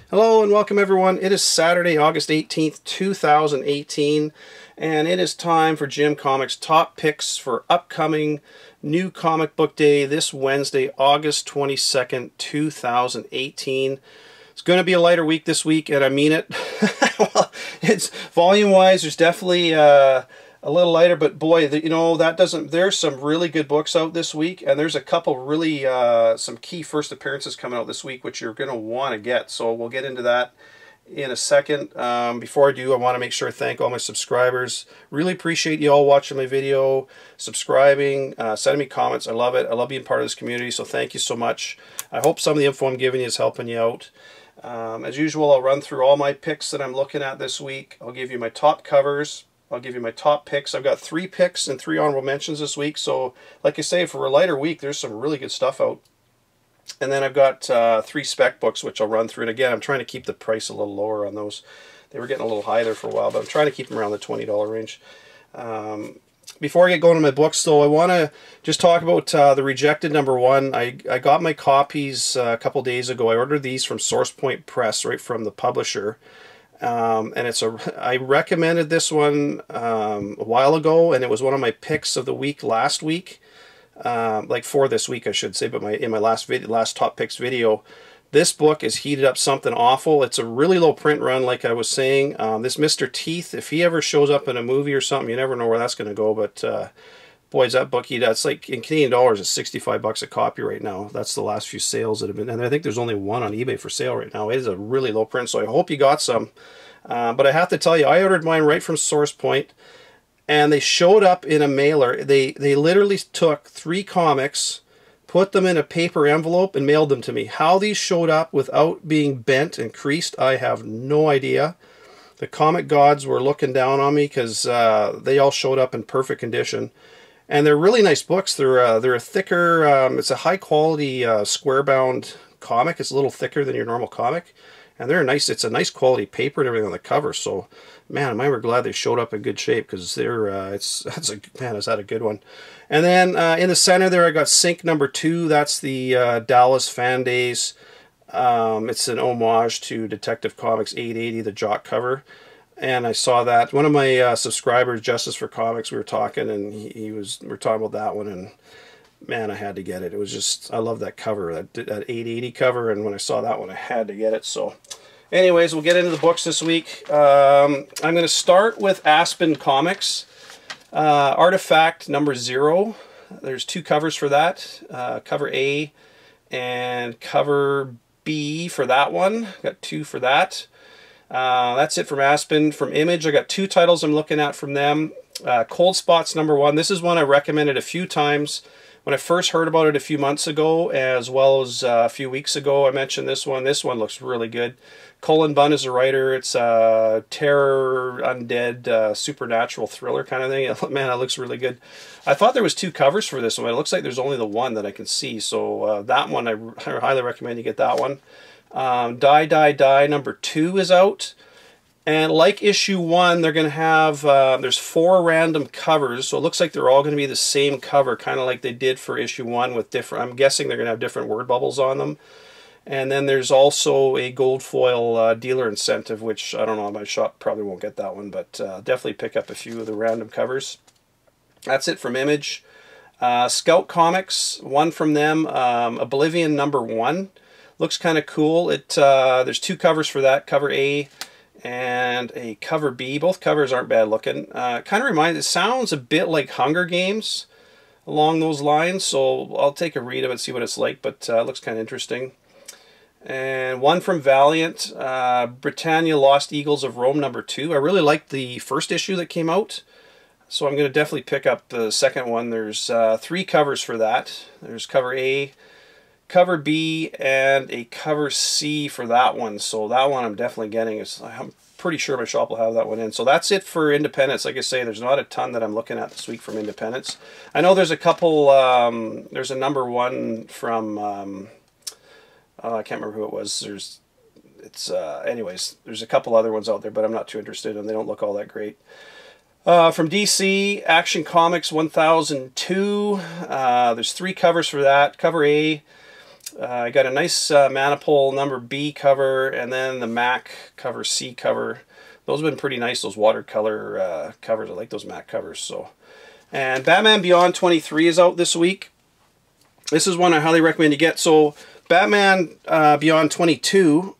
Hello and welcome everyone. It is Saturday, August 18th, 2018, and it is time for Jim Comics top picks for upcoming new comic book day this Wednesday, August 22nd, 2018. It's going to be a lighter week this week, and I mean it. Well, it's volume-wise, there's definitely a little lighter, but boy, you know, that doesn't, there's some really good books out this week, and there's a couple really, some key first appearances coming out this week, which you're going to want to get, so we'll get into that in a second. Before I do, I want to make sure I thank all my subscribers. Really appreciate you all watching my video, subscribing, sending me comments. I love it. I love being part of this community, so thank you so much. I hope some of the info I'm giving you is helping you out. As usual, I'll run through all my picks that I'm looking at this week. I'll give you my top covers. I'll give you my top picks. I've got 3 picks and 3 honorable mentions this week. So, like I say, for a lighter week, there's some really good stuff out. And then I've got 3 spec books, which I'll run through. And again, I'm trying to keep the price a little lower on those. They were getting a little high there for a while, but I'm trying to keep them around the $20 range. Before I get going to my books, though, I want to just talk about the Rejected number 1. I got my copies a couple days ago. I ordered these from Source Point Press, right from the publisher. And I recommended this one a while ago, and it was one of my picks of the week last week, like for this week I should say, but in my last top picks video. This book is heated up something awful. It's a really low print run, like I was saying. This Mr. Teeth, if he ever shows up in a movie or something, you never know where that's going to go, but boy, is that book heated up. It's like, in Canadian dollars, it's 65 bucks a copy right now. That's the last few sales that have been, and I think there's only one on eBay for sale right now. It is a really low print, so I hope you got some. But I have to tell you, I ordered mine right from Source Point, and they showed up in a mailer. They literally took 3 comics, put them in a paper envelope, and mailed them to me. How these showed up without being bent and creased, I have no idea. The comic gods were looking down on me because they all showed up in perfect condition. And they're really nice books. They're a thicker, it's a high quality square bound comic. It's a little thicker than your normal comic, and they're nice. It's a nice quality paper and everything on the cover. So, man, am I ever glad they showed up in good shape, because they're man, is that a good one? And then in the center there, I got Sync number 2. That's the Dallas Fan Days. It's an homage to Detective Comics 880, the Jock cover. And I saw that one of my subscribers, Justice for Comics, we were talking, and we were talking about that one, and man, I had to get it. It was just, I love that cover, that 880 cover, and when I saw that one, I had to get it. So, anyways, we'll get into the books this week. I'm going to start with Aspen Comics, Artifact number 0. There's 2 covers for that, cover A and cover B for that one. Got 2 for that. That's it from Aspen. From Image, I got 2 titles I'm looking at from them. Cold Spots number 1. This is one I recommended a few times when I first heard about it a few months ago, as well as a few weeks ago. I mentioned this one. This one looks really good. Colin Bunn is a writer. It's a terror, undead, supernatural thriller kind of thing. Man, it looks really good. I thought there was 2 covers for this one. It looks like there's only the one that I can see. So that one, I highly recommend you get that one. Die, Die, Die number 2 is out, and like issue 1, they're going to have there's 4 random covers, so it looks like they're all going to be the same cover, kind of like they did for issue 1, with different, I'm guessing they're going to have different word bubbles on them. And then there's also a gold foil dealer incentive, which I don't know, my shop probably won't get that one, but definitely pick up a few of the random covers. That's it from Image. Scout Comics, one from them, Oblivion number 1. Looks kind of cool. There's 2 covers for that, cover A and a cover B. Both covers aren't bad looking. Kind of it sounds a bit like Hunger Games along those lines, so I'll take a read of it, see what it's like, but it looks kind of interesting. And one from Valiant, Britannia Lost Eagles of Rome number 2. I really liked the first issue that came out, so I'm going to definitely pick up the second one. There's 3 covers for that. There's cover A, cover B, and a cover C for that one. So that one I'm definitely getting. I'm pretty sure my shop will have that one in. So that's it for Independence. Like I say, there's not a ton that I'm looking at this week from Independence. I know there's a couple, there's a number 1 from, I can't remember who it was. Anyways, there's a couple other ones out there, but I'm not too interested, and they don't look all that great. From DC, Action Comics 1002. There's 3 covers for that. Cover A, I got a nice Manipul number B cover, and then the MAC cover C cover. Those have been pretty nice, those watercolor covers. I like those MAC covers. So, and Batman Beyond 23 is out this week. This is one I highly recommend you get. So Batman Beyond 22,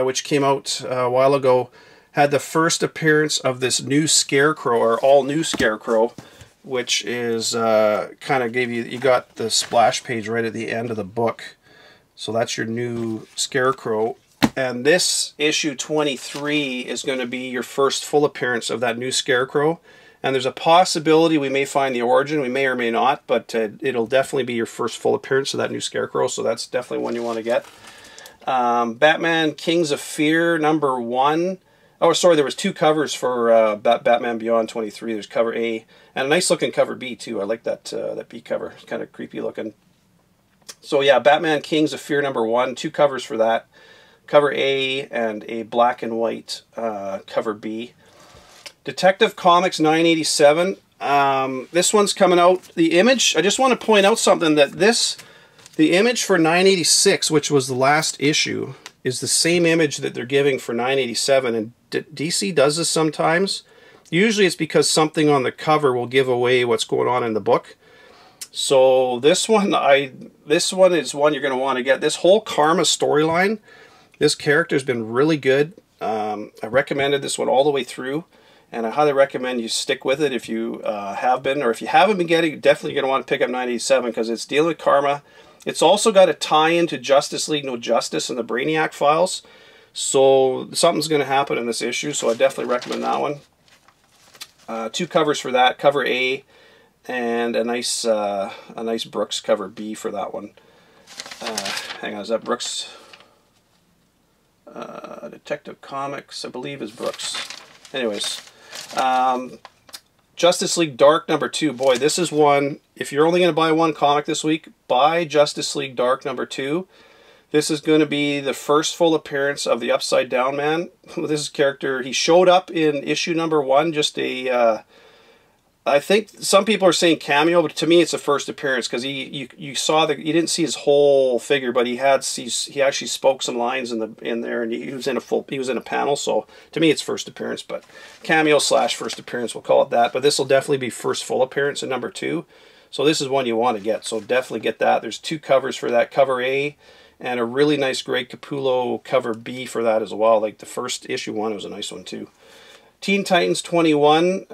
which came out a while ago, had the first appearance of this new Scarecrow, or all new Scarecrow, which is kind of gave you, you got the splash page right at the end of the book. So that's your new Scarecrow. And this issue 23 is going to be your first full appearance of that new Scarecrow. And there's a possibility we may find the origin, we may or may not, but it'll definitely be your first full appearance of that new Scarecrow, so that's definitely one you want to get. Batman Kings of Fear number 1. Oh, sorry, there was 2 covers for Batman Beyond 23. There's cover A, and a nice looking cover B too. I like that that B cover. It's kind of creepy looking. So yeah, Batman Kings of Fear number 1. 2 covers for that. Cover A and a black and white cover B. Detective Comics 987. This one's coming out. The image, I just want to point out something, that the image for 986, which was the last issue, is the same image that they're giving for 987. And DC does this sometimes. Usually it's because something on the cover will give away what's going on in the book. So this one is one you're going to want to get. This whole Karma storyline, this character's been really good. I recommended this one all the way through. And I highly recommend you stick with it if you have been, or if you haven't been getting, definitely going to want to pick up 987 because it's dealing with Karma. It's also got a tie-in to Justice League No Justice and the Brainiac Files. So something's going to happen in this issue, so I definitely recommend that one. 2 covers for that, cover A, and a nice Brooks cover B for that one. Hang on, is that Brooks? Detective Comics, I believe, is Brooks. Anyways. Justice League Dark number 2. Boy, this is one, if you're only going to buy one comic this week, buy Justice League Dark number 2. This is going to be the first full appearance of the Upside Down Man. This is a character, he showed up in issue number 1, just a, I think some people are saying cameo, but to me it's a first appearance because you saw that you didn't see his whole figure, but he actually spoke some lines in there, and he was in a panel. So to me it's first appearance, but cameo / first appearance, we'll call it that. But this will definitely be first full appearance in number 2. So this is one you want to get. So definitely get that. There's 2 covers for that, cover A, and a really nice Greg Capullo cover B for that as well. Like the first issue 1 was a nice one too. Teen Titans 21,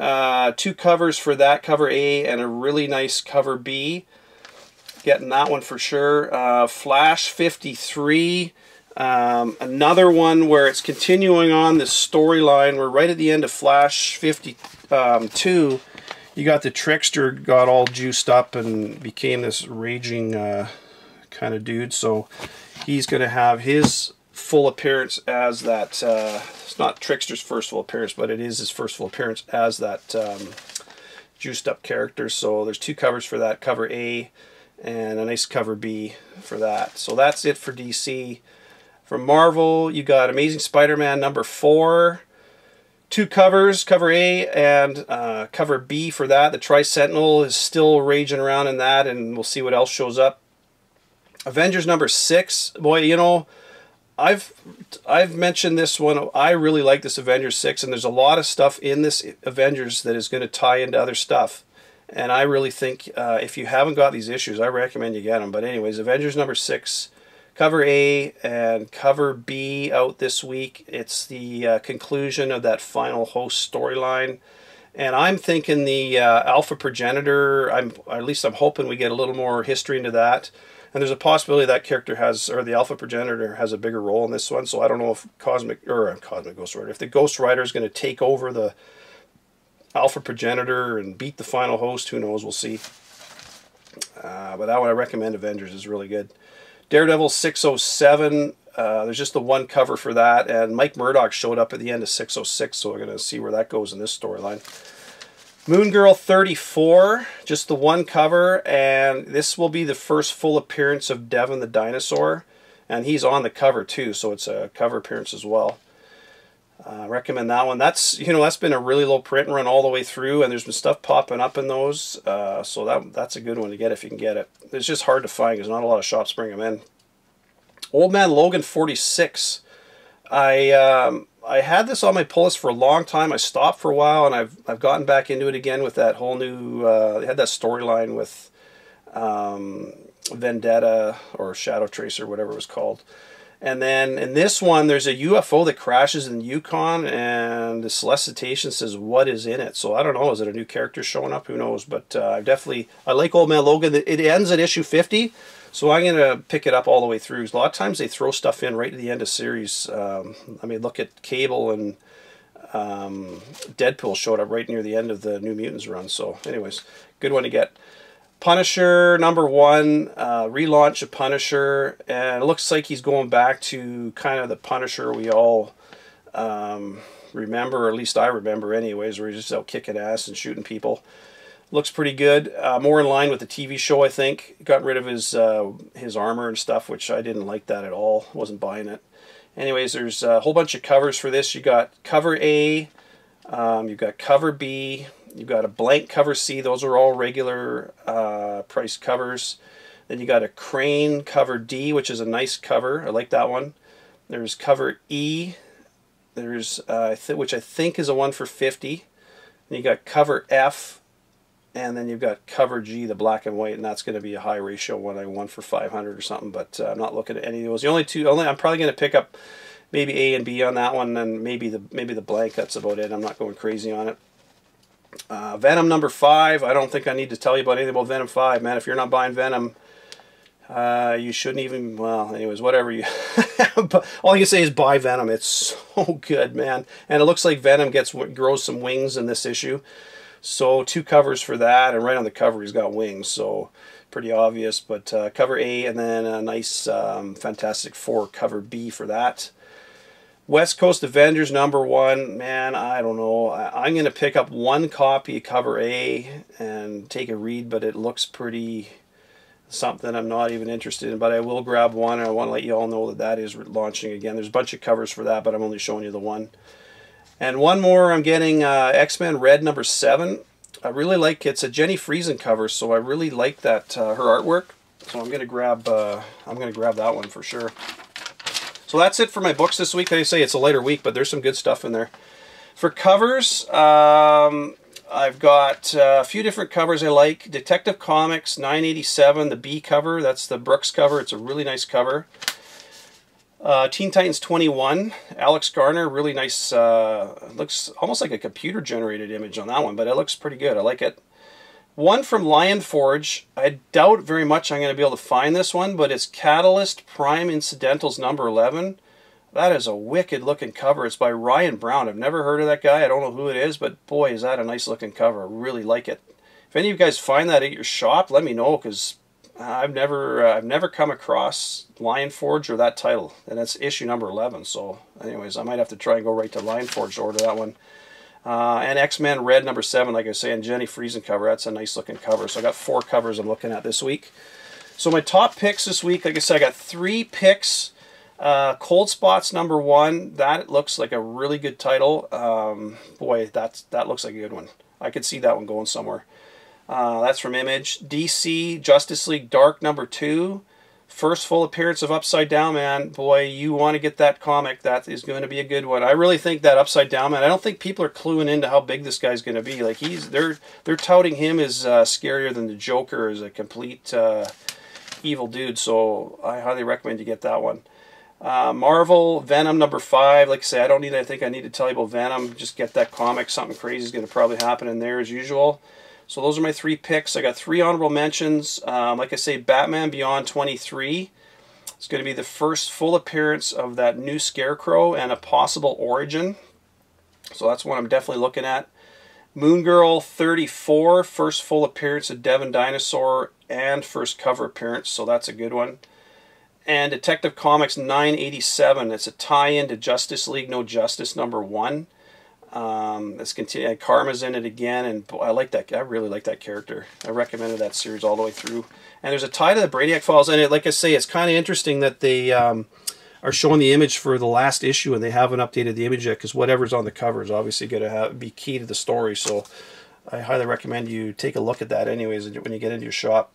2 covers for that, cover A, and a really nice cover B. Getting that one for sure. Flash 53, another one where it's continuing on this storyline. We're right at the end of Flash 52. You got the Trickster got all juiced up and became this raging kind of dude. So he's going to have his full appearance as that, it's not Trickster's first full appearance, but it is his first full appearance as that juiced up character. So there's 2 covers for that, cover A and a nice cover B for that. So that's it for DC. From Marvel, you got Amazing Spider-Man number 4, 2 covers, cover A and cover B for that. The Tri-Sentinel is still raging around in that, and we'll see what else shows up. Avengers number 6, boy, you know, I've mentioned this one. I really like this Avengers 6, and there's a lot of stuff in this Avengers that is going to tie into other stuff. And I really think if you haven't got these issues, I recommend you get them. But anyways, Avengers number 6, cover A and cover B out this week. It's the conclusion of that final host storyline. And I'm thinking the Alpha Progenitor, at least I'm hoping we get a little more history into that. And there's a possibility that character has, or the Alpha Progenitor has a bigger role in this one. So I don't know if Cosmic Ghost Rider, if the Ghost Rider is going to take over the Alpha Progenitor and beat the final host, who knows, we'll see. But that one I recommend. Avengers is really good. Daredevil 607, there's just the 1 cover for that. And Mike Murdock showed up at the end of 606, so we're going to see where that goes in this storyline. Moon Girl 34, just the 1 cover, and this will be the first full appearance of Devin the Dinosaur, and he's on the cover too, so it's a cover appearance as well. Recommend that one. That's, you know, that's been a really low print run all the way through, and there's been stuff popping up in those, so that's a good one to get if you can get it. It's just hard to find because not a lot of shops bring them in. Old Man Logan 46. I had this on my pull list for a long time. I stopped for a while, and I've gotten back into it again with that whole new. They had that storyline with Vendetta or Shadow Tracer, whatever it was called. And then in this one, there's a UFO that crashes in Yukon, and the solicitation says what is in it. So I don't know. Is it a new character showing up? Who knows? But I like Old Man Logan. It ends at issue 50, so I'm going to pick it up all the way through. A lot of times they throw stuff in right at the end of series. I mean, look at Cable and Deadpool showed up right near the end of the New Mutants run. So anyways, good one to get. Punisher #1, relaunch of Punisher, and it looks like he's going back to kind of the Punisher we all remember, or at least I remember anyways, where he's just out kicking ass and shooting people. Looks pretty good, more in line with the TV show, I think. Got rid of his armor and stuff, which I didn't like that at all, wasn't buying it. Anyways, there's a whole bunch of covers for this. You got cover A, you've got cover B, you've got a blank cover C. Those are all regular price covers. Then you got a Crane cover D, which is a nice cover. I like that one. There's cover E. There's which I think is a one for 50. Then you got cover F, and then you've got cover G, the black and white, and that's going to be a high ratio one. I won for 500 or something, but I'm not looking at any of those. The only two, I'm probably going to pick up maybe A and B on that one, and maybe the blank. That's about it. I'm not going crazy on it. Venom #5. I don't think I need to tell you about anything about Venom 5, man. If you're not buying Venom, you shouldn't even, well, anyways, whatever you, all you can say is buy Venom. It's so good, man. And it looks like Venom grows some wings in this issue. So 2 covers for that, and right on the cover he's got wings, so pretty obvious. But cover A, and then a nice Fantastic Four cover B for that. West Coast Avengers #1, man, I don't know. I'm going to pick up 1 copy of cover A and take a read, but it looks pretty something I'm not even interested in. But I will grab one, and I want to let you all know that that is launching again. There's a bunch of covers for that, but I'm only showing you the one. And one more, I'm getting X-Men Red #7. I really like, it's a Jenny Friesen cover, so I really like that her artwork. So I'm going to grab that one for sure. So that's it for my books this week. Like I say, it's a lighter week, but there's some good stuff in there. For covers, I've got a few different covers I like. Detective Comics 987, the B cover. That's the Brooks cover. It's a really nice cover. Teen Titans 21, Alex Garner. Really nice. Looks almost like a computer-generated image on that one, but it looks pretty good. I like it. One from Lion Forge. I doubt very much I'm going to be able to find this one, but it's Catalyst Prime Incidentals #11. That is a wicked looking cover. It's by Ryan Brown. I've never heard of that guy. I don't know who it is, but boy, is that a nice looking cover. I really like it. If any of you guys find that at your shop, let me know, because I've never come across Lion Forge or that title, and it's issue #11. So anyways, I might have to try and go right to Lion Forge to order that one. And X-Men Red #7, like I say, and Jenny Friesen cover. That's a nice looking cover. So I got 4 covers I'm looking at this week. So my top picks this week, like I said, I got 3 picks. Cold Spots #1. That looks like a really good title. Boy, that looks like a good one. I could see that one going somewhere. That's from Image. DC Justice League Dark #2. First full appearance of Upside Down Man. Boy, you want to get that comic. That is going to be a good one. I really think that Upside Down Man, I don't think people are cluing into how big this guy's going to be. Like, they're touting him as scarier than the Joker, as a complete evil dude. So I highly recommend you get that one. Marvel Venom #5. Like I say, I think I need to tell you about Venom. Just get that comic. Something crazy is going to probably happen in there as usual. So those are my 3 picks. I got 3 honorable mentions. Like I say, Batman Beyond 23. It's going to be the first full appearance of that new Scarecrow and a possible origin. So that's one I'm definitely looking at. Moon Girl 34. First full appearance of Devin Dinosaur and first cover appearance. So that's a good one. And Detective Comics 987. It's a tie-in to Justice League No Justice #1. Let's continue. Karma's in it again, and boy, I really like that character. I recommended that series all the way through. And there's a tie to the Brainiac Falls, and like I say, it's kind of interesting that they are showing the image for the last issue, and they haven't updated the image yet, because whatever's on the cover is obviously going to be key to the story. So I highly recommend you take a look at that anyways when you get into your shop.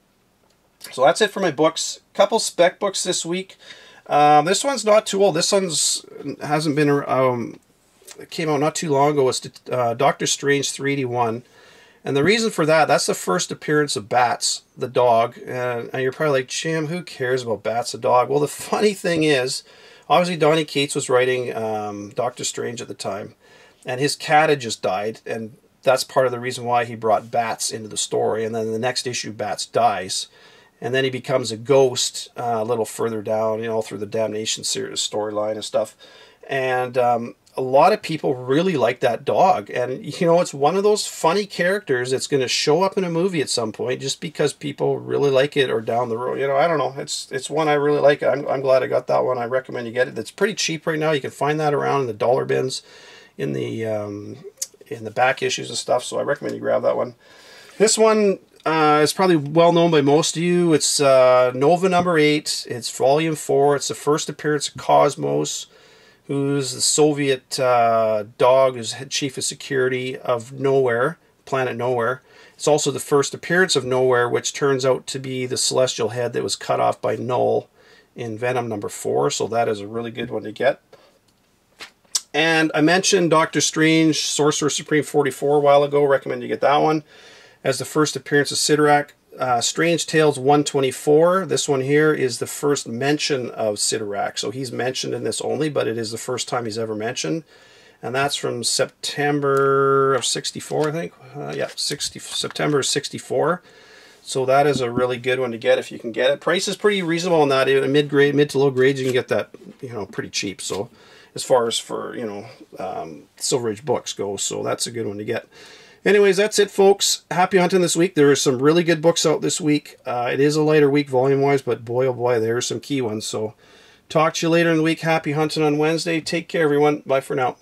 So that's it for my books. Couple spec books this week. This one's not too old. This one's hasn't been it came out not too long ago. It's Doctor Strange 3D1. And the reason for that, that's the first appearance of Bats, the dog. And you're probably like, Jim, who cares about Bats, the dog? Well, the funny thing is, obviously Donny Cates was writing Doctor Strange at the time, and his cat had just died, and that's part of the reason why he brought Bats into the story. And then the next issue, Bats dies, and then he becomes a ghost a little further down, you know, through the Damnation series storyline and stuff. And a lot of people really like that dog, and you know, it's one of those funny characters that's going to show up in a movie at some point just because people really like it, or down the road, you know, I don't know, it's one I really like. I'm glad I got that one. I recommend you get it. It's pretty cheap right now. You can find that around in the dollar bins in the back issues and stuff, so I recommend you grab that one. This one is probably well known by most of you. It's Nova number 8. It's volume 4. It's the first appearance of Cosmos, who's the Soviet dog who's head chief of security of Nowhere, planet Nowhere. It's also the first appearance of Nowhere, which turns out to be the celestial head that was cut off by Null in Venom number 4, so that is a really good one to get. And I mentioned Doctor Strange, Sorcerer Supreme 44 a while ago. Recommend you get that one as the first appearance of Sidorak. Strange Tales 124. This one here is the first mention of Sidorak. So he's mentioned in this only, but it is the first time he's ever mentioned. And that's from September of 64, I think. Yeah, September of 64. So that is a really good one to get if you can get it. Price is pretty reasonable on that. In mid to low grades, you can get that, you know, pretty cheap. So as far as for, you know, Silver Age books go, so that's a good one to get. Anyways, that's it, folks. Happy hunting this week. There are some really good books out this week. It is a lighter week volume-wise, but boy, oh boy, there are some key ones. So talk to you later in the week. Happy hunting on Wednesday. Take care, everyone. Bye for now.